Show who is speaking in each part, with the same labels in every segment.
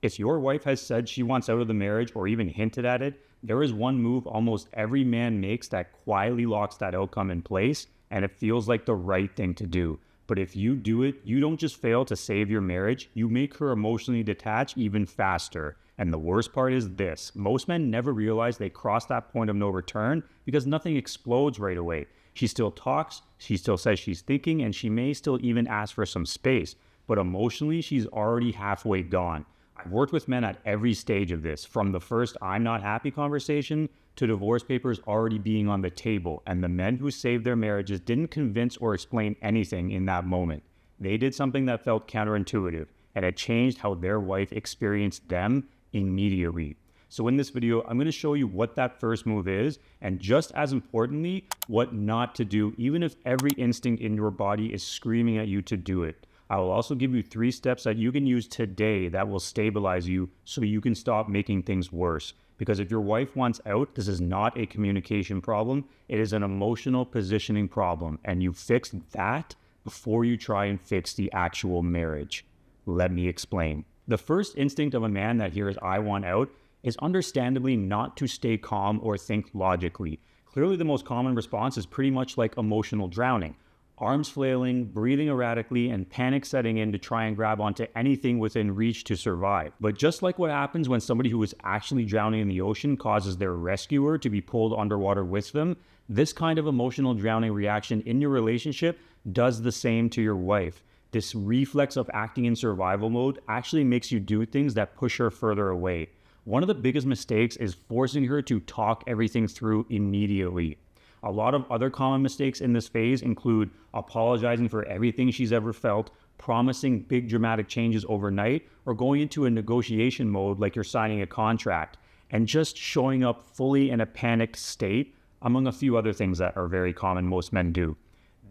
Speaker 1: If your wife has said she wants out of the marriage or even hinted at it, there is one move almost every man makes that quietly locks that outcome in place, and it feels like the right thing to do. But if you do it, you don't just fail to save your marriage, you make her emotionally detached even faster. And the worst part is this: most men never realize they crossed that point of no return because nothing explodes right away. She still talks, she still says she's thinking, and she may still even ask for some space. But emotionally, she's already halfway gone. I've worked with men at every stage of this, from the first "I'm not happy" conversation to divorce papers already being on the table, and the men who saved their marriages didn't convince or explain anything in that moment. They did something that felt counterintuitive, and it changed how their wife experienced them immediately. So in this video, I'm going to show you what that first move is, and just as importantly, what not to do, even if every instinct in your body is screaming at you to do it. I will also give you 3 steps that you can use today that will stabilize you so you can stop making things worse. Because if your wife wants out, this is not a communication problem. It is an emotional positioning problem. And you fix that before you try and fix the actual marriage. Let me explain. The first instinct of a man that hears "I want out" is understandably not to stay calm or think logically. Clearly, the most common response is pretty much like emotional drowning. Arms flailing, breathing erratically, and panic setting in to try and grab onto anything within reach to survive. But just like what happens when somebody who is actually drowning in the ocean causes their rescuer to be pulled underwater with them, this kind of emotional drowning reaction in your relationship does the same to your wife. This reflex of acting in survival mode actually makes you do things that push her further away. One of the biggest mistakes is forcing her to talk everything through immediately. A lot of other common mistakes in this phase include apologizing for everything she's ever felt, promising big dramatic changes overnight, or going into a negotiation mode like you're signing a contract, and just showing up fully in a panicked state, among a few other things that are very common most men do.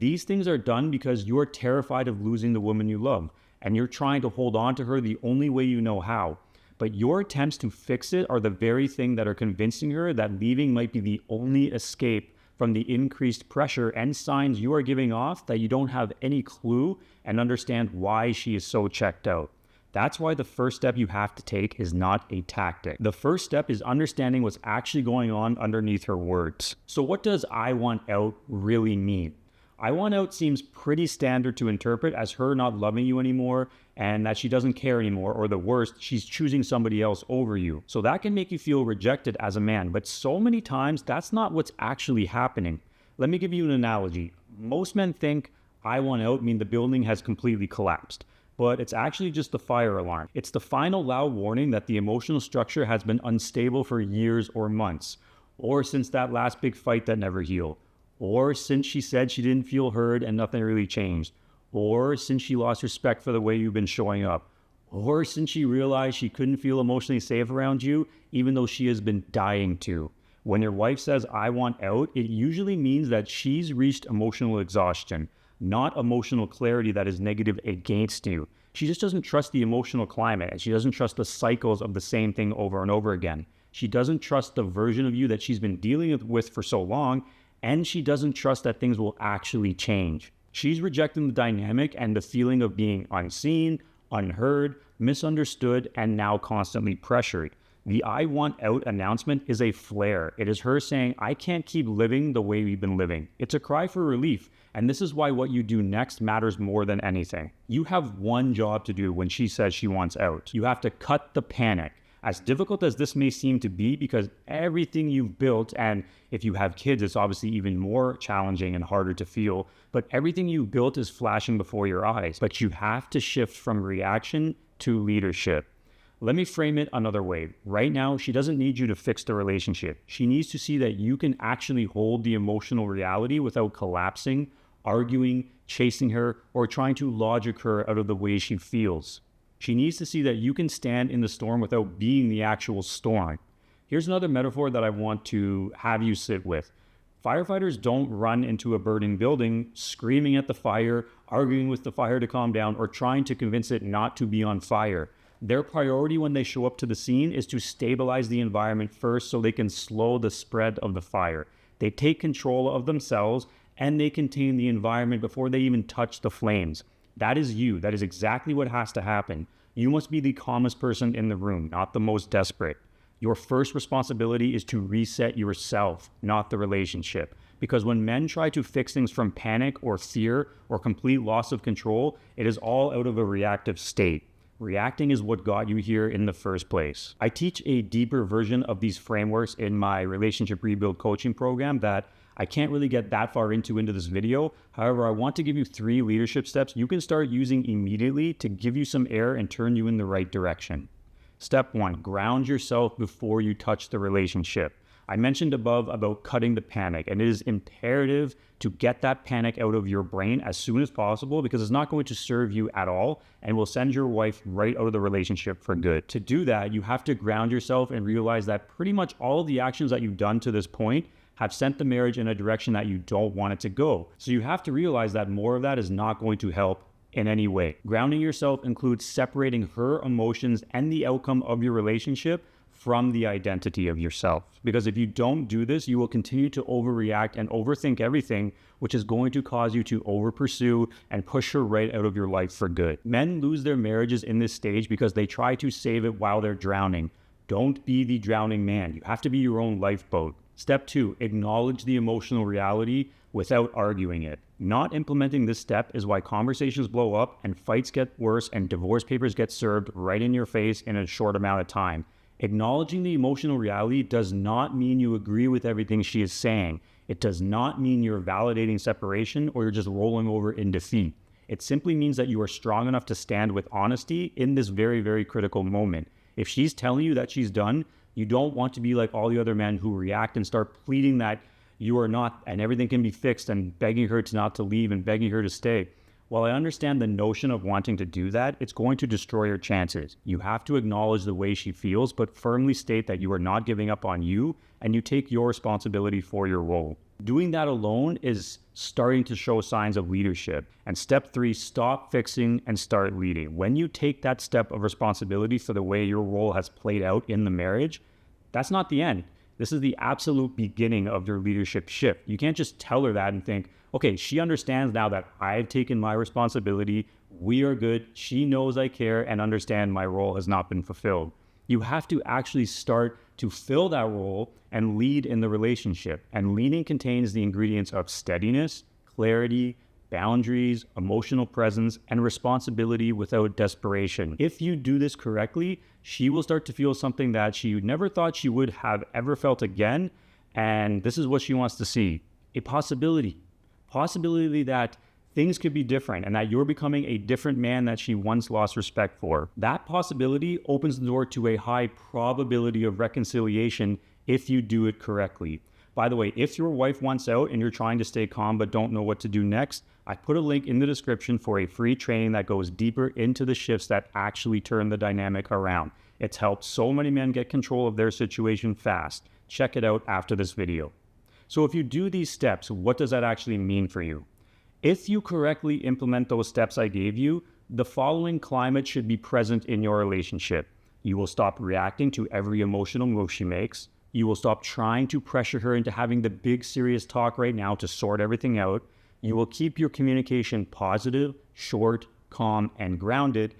Speaker 1: These things are done because you are terrified of losing the woman you love, and you're trying to hold on to her the only way you know how. But your attempts to fix it are the very thing that are convincing her that leaving might be the only escape from the increased pressure and signs you are giving off that you don't have any clue and understand why she is so checked out. That's why the first step you have to take is not a tactic. The first step is understanding what's actually going on underneath her words. So what does "I want out" really mean? "I want out" seems pretty standard to interpret as her not loving you anymore and that she doesn't care anymore, or the worst, she's choosing somebody else over you. So that can make you feel rejected as a man, but so many times that's not what's actually happening. Let me give you an analogy. Most men think "I want out" mean the building has completely collapsed, but it's actually just the fire alarm. It's the final loud warning that the emotional structure has been unstable for years or months, or since that last big fight that never healed, or since she said she didn't feel heard and nothing really changed, or since she lost respect for the way you've been showing up, or since she realized she couldn't feel emotionally safe around you, even though she has been dying to. When your wife says "I want out," it usually means that she's reached emotional exhaustion, not emotional clarity that is negative against you. She just doesn't trust the emotional climate, and she doesn't trust the cycles of the same thing over and over again. She doesn't trust the version of you that she's been dealing with for so long, and she doesn't trust that things will actually change. She's rejecting the dynamic and the feeling of being unseen, unheard, misunderstood, and now constantly pressured. The "I want out" announcement is a flare. It is her saying, "I can't keep living the way we've been living." It's a cry for relief, and this is why what you do next matters more than anything. You have one job to do when she says she wants out. You have to cut the panic. As difficult as this may seem to be, because everything you've built, and if you have kids, it's obviously even more challenging and harder to feel, but everything you've built is flashing before your eyes. But you have to shift from reaction to leadership. Let me frame it another way. Right now, she doesn't need you to fix the relationship. She needs to see that you can actually hold the emotional reality without collapsing, arguing, chasing her, or trying to logic her out of the way she feels. She needs to see that you can stand in the storm without being the actual storm. Here's another metaphor that I want to have you sit with. Firefighters don't run into a burning building screaming at the fire, arguing with the fire to calm down, or trying to convince it not to be on fire. Their priority when they show up to the scene is to stabilize the environment first so they can slow the spread of the fire. They take control of themselves and they contain the environment before they even touch the flames. That is you. That is exactly what has to happen. You must be the calmest person in the room, not the most desperate. Your first responsibility is to reset yourself, not the relationship. Because when men try to fix things from panic or fear or complete loss of control, it is all out of a reactive state. Reacting is what got you here in the first place. I teach a deeper version of these frameworks in my relationship rebuild coaching program that I can't really get that far into this video. However, I want to give you 3 leadership steps you can start using immediately to give you some air and turn you in the right direction. Step 1, ground yourself before you touch the relationship. I mentioned above about cutting the panic, and it is imperative to get that panic out of your brain as soon as possible because it's not going to serve you at all and will send your wife right out of the relationship for good. To do that, you have to ground yourself and realize that pretty much all of the actions that you've done to this point have sent the marriage in a direction that you don't want it to go. So you have to realize that more of that is not going to help in any way. Grounding yourself includes separating her emotions and the outcome of your relationship from the identity of yourself. Because if you don't do this, you will continue to overreact and overthink everything, which is going to cause you to overpursue and push her right out of your life for good. Men lose their marriages in this stage because they try to save it while they're drowning. Don't be the drowning man. You have to be your own lifeboat. Step 2, acknowledge the emotional reality without arguing it. Not implementing this step is why conversations blow up and fights get worse and divorce papers get served right in your face in a short amount of time. Acknowledging the emotional reality does not mean you agree with everything she is saying. It does not mean you're validating separation or you're just rolling over in defeat. It simply means that you are strong enough to stand with honesty in this very, very critical moment. If she's telling you that she's done, you don't want to be like all the other men who react and start pleading that you are not and everything can be fixed and begging her to not to leave and begging her to stay. While I understand the notion of wanting to do that, it's going to destroy your chances. You have to acknowledge the way she feels, but firmly state that you are not giving up on you and you take your responsibility for your role. Doing that alone is starting to show signs of leadership. And step 3, stop fixing and start leading. When you take that step of responsibility for the way your role has played out in the marriage, that's not the end. This is the absolute beginning of your leadership shift. You can't just tell her that and think, okay, she understands now that I've taken my responsibility. We are good. She knows I care and understand my role has not been fulfilled. You have to actually start to fill that role and lead in the relationship. And leading contains the ingredients of steadiness, clarity, boundaries, emotional presence, and responsibility without desperation. If you do this correctly, she will start to feel something that she never thought she would have ever felt again. And this is what she wants to see: a possibility that things could be different and that you're becoming a different man that she once lost respect for. That possibility opens the door to a high probability of reconciliation if you do it correctly. By the way, if your wife wants out and you're trying to stay calm but don't know what to do next, I put a link in the description for a free training that goes deeper into the shifts that actually turn the dynamic around. It's helped so many men get control of their situation fast. Check it out after this video. So if you do these steps, what does that actually mean for you? If you correctly implement those steps I gave you, the following climate should be present in your relationship. You will stop reacting to every emotional move she makes. You will stop trying to pressure her into having the big serious talk right now to sort everything out. You will keep your communication positive, short, calm, and grounded.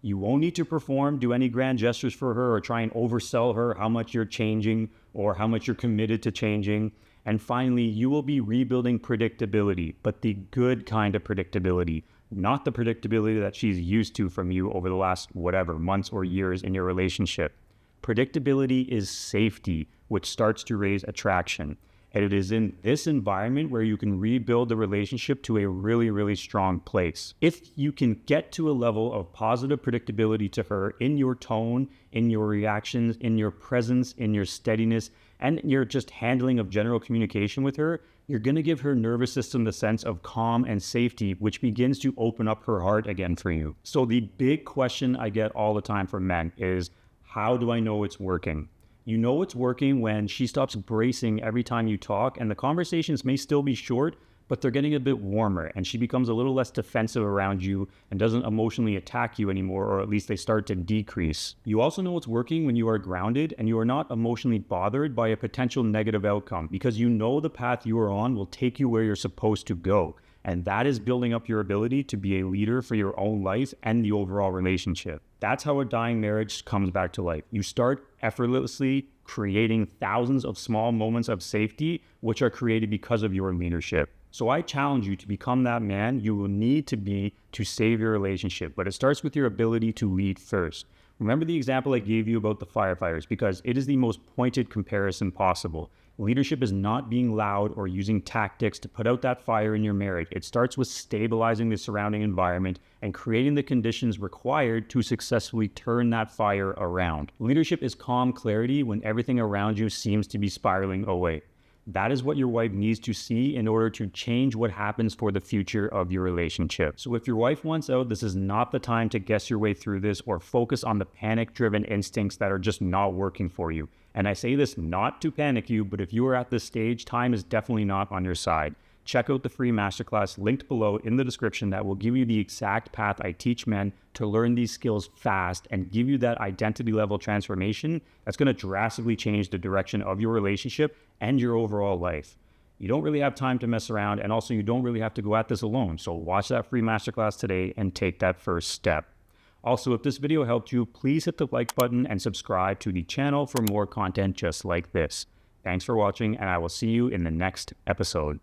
Speaker 1: You won't need to do any grand gestures for her or try and oversell her how much you're changing or how much you're committed to changing. And finally, you will be rebuilding predictability, but the good kind of predictability, not the predictability that she's used to from you over the last months or years in your relationship. Predictability is safety, which starts to raise attraction. And it is in this environment where you can rebuild the relationship to a really, really strong place. If you can get to a level of positive predictability to her in your tone, in your reactions, in your presence, in your steadiness, and your just handling of general communication with her, you're going to give her nervous system the sense of calm and safety, which begins to open up her heart again for you. So the big question I get all the time from men is, how do I know it's working? You know it's working when she stops bracing every time you talk, and the conversations may still be short, but they're getting a bit warmer, and she becomes a little less defensive around you and doesn't emotionally attack you anymore, or at least they start to decrease. You also know it's working when you are grounded and you are not emotionally bothered by a potential negative outcome, because you know the path you are on will take you where you're supposed to go. And that is building up your ability to be a leader for your own life and the overall relationship. That's how a dying marriage comes back to life. You start effortlessly creating thousands of small moments of safety, which are created because of your leadership. So I challenge you to become that man you will need to be to save your relationship. But it starts with your ability to lead first. Remember the example I gave you about the firefighters, because it is the most pointed comparison possible. Leadership is not being loud or using tactics to put out that fire in your marriage. It starts with stabilizing the surrounding environment and creating the conditions required to successfully turn that fire around. Leadership is calm clarity when everything around you seems to be spiraling away. That is what your wife needs to see in order to change what happens for the future of your relationship. So if your wife wants out, this is not the time to guess your way through this or focus on the panic-driven instincts that are just not working for you. And I say this not to panic you, but if you are at this stage, time is definitely not on your side. Check out the free masterclass linked below in the description that will give you the exact path I teach men to learn these skills fast and give you that identity level transformation that's going to drastically change the direction of your relationship and your overall life. You don't really have time to mess around, and also you don't really have to go at this alone. So watch that free masterclass today and take that first step. Also, if this video helped you, please hit the like button and subscribe to the channel for more content just like this. Thanks for watching, and I will see you in the next episode.